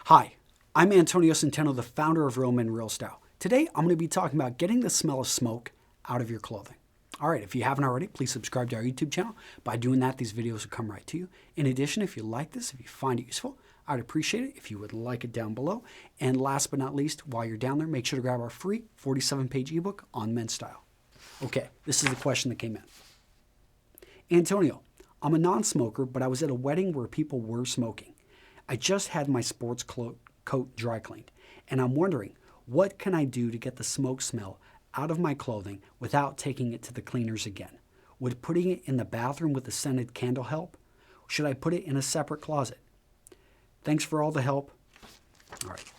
Hi, I'm Antonio Centeno, the founder of Real Men Real Style. Today, I'm going to be talking about getting the smell of smoke out of your clothing. All right, if you haven't already, please subscribe to our YouTube channel. By doing that, these videos will come right to you. In addition, if you like this, if you find it useful, I'd appreciate it if you would like it down below. And last but not least, while you're down there, make sure to grab our free 47-page ebook on men's style. Okay, this is the question that came in. Antonio, I'm a non-smoker, but I was at a wedding where people were smoking. I just had my sports coat dry cleaned, and I'm wondering, what can I do to get the smoke smell out of my clothing without taking it to the cleaners again? Would putting it in the bathroom with a scented candle help? Should I put it in a separate closet? Thanks for all the help. All right.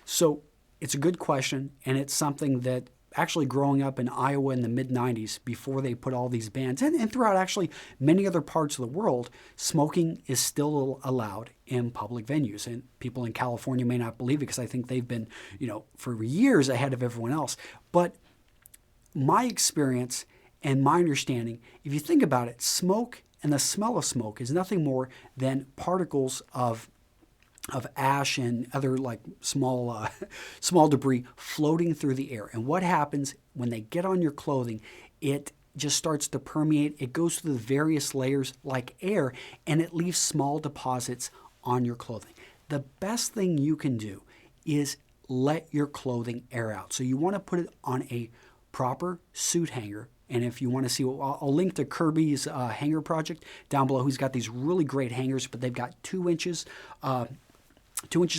So it's a good question, and it's something that actually growing up in Iowa in the mid-90s, before they put all these bans, and throughout actually many other parts of the world, smoking is still allowed in public venues. And people in California may not believe it because I think they've been, for years ahead of everyone else. But my experience and my understanding, if you think about it, smoke and the smell of smoke is nothing more than particles of ash and other like small debris floating through the air. And what happens when they get on your clothing, it just starts to permeate. It goes through the various layers like air, and it leaves small deposits on your clothing. The best thing you can do is let your clothing air out. So you want to put it on a proper suit hanger. And if you want to see, I'll link to Kirby's hanger project down below. He's got these really great hangers, but they've got 2 inches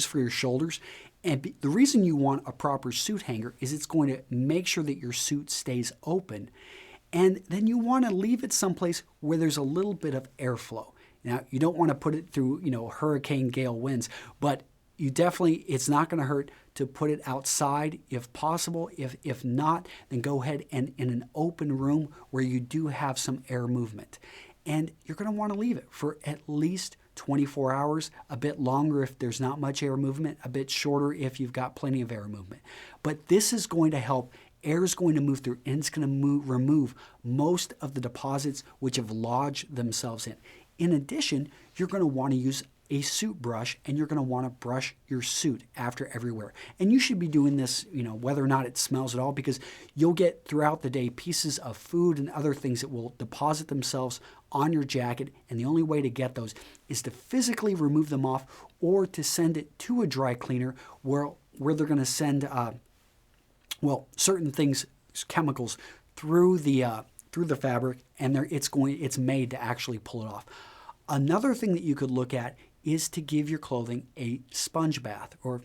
for your shoulders. And the reason you want a proper suit hanger is it's going to make sure that your suit stays open. And then you want to leave it someplace where there's a little bit of airflow. Now, you don't want to put it through, hurricane gale winds, but you definitely, it's not going to hurt to put it outside if possible. If not, then go ahead and in an open room where you do have some air movement. And you're going to want to leave it for at least 24 hours, a bit longer if there's not much air movement, a bit shorter if you've got plenty of air movement. But this is going to help. Air is going to move through, and it's going to remove most of the deposits which have lodged themselves in. In addition, you're going to want to use a suit brush, and you're going to want to brush your suit after every wear. And you should be doing this, whether or not it smells at all, because you'll get throughout the day pieces of food and other things that will deposit themselves on your jacket. And the only way to get those is to physically remove them off or to send it to a dry cleaner where they're going to send, certain things, chemicals through the fabric, and it's made to actually pull it off. Another thing that you could look at is to give your clothing a sponge bath, or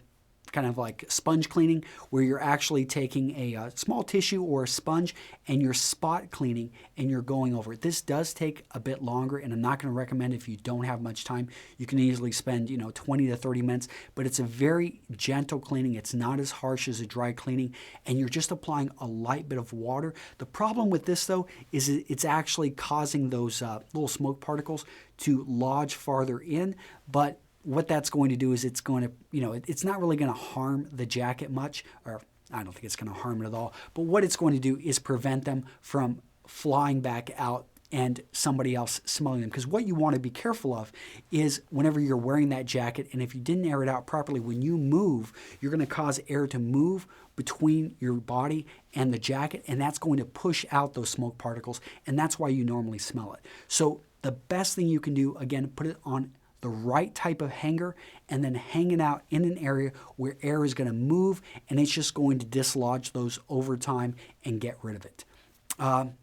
kind of like sponge cleaning, where you're actually taking a small tissue or a sponge and you're spot cleaning and you're going over it. This does take a bit longer, and I'm not going to recommend if you don't have much time. You can easily spend 20 to 30 minutes, but it's a very gentle cleaning. It's not as harsh as a dry cleaning, and you're just applying a light bit of water. The problem with this, though, is it's actually causing those little smoke particles to lodge farther in, but what that's going to do is it's going to, it's not really going to harm the jacket much, or I don't think it's going to harm it at all, but what it's going to do is prevent them from flying back out and somebody else smelling them. Because what you want to be careful of is whenever you're wearing that jacket, and if you didn't air it out properly, when you move, you're going to cause air to move between your body and the jacket, and that's going to push out those smoke particles, and that's why you normally smell it. So the best thing you can do, again, put it on the right type of hanger and then hang it out in an area where air is going to move, and it's just going to dislodge those over time and get rid of it.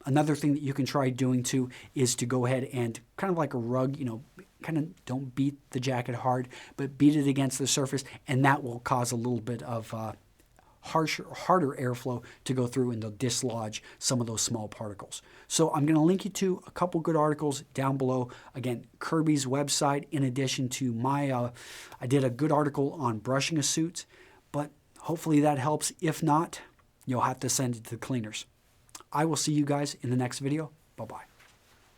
Another thing that you can try doing too is to go ahead and kind of like a rug, kind of don't beat the jacket hard, but beat it against the surface, and that will cause a little bit of harder airflow to go through and to dislodge some of those small particles. So I'm going to link you to a couple good articles down below. Again, Kirby's website, in addition to my, I did a good article on brushing a suit, but hopefully that helps. If not, you'll have to send it to the cleaners. I will see you guys in the next video. Bye-bye.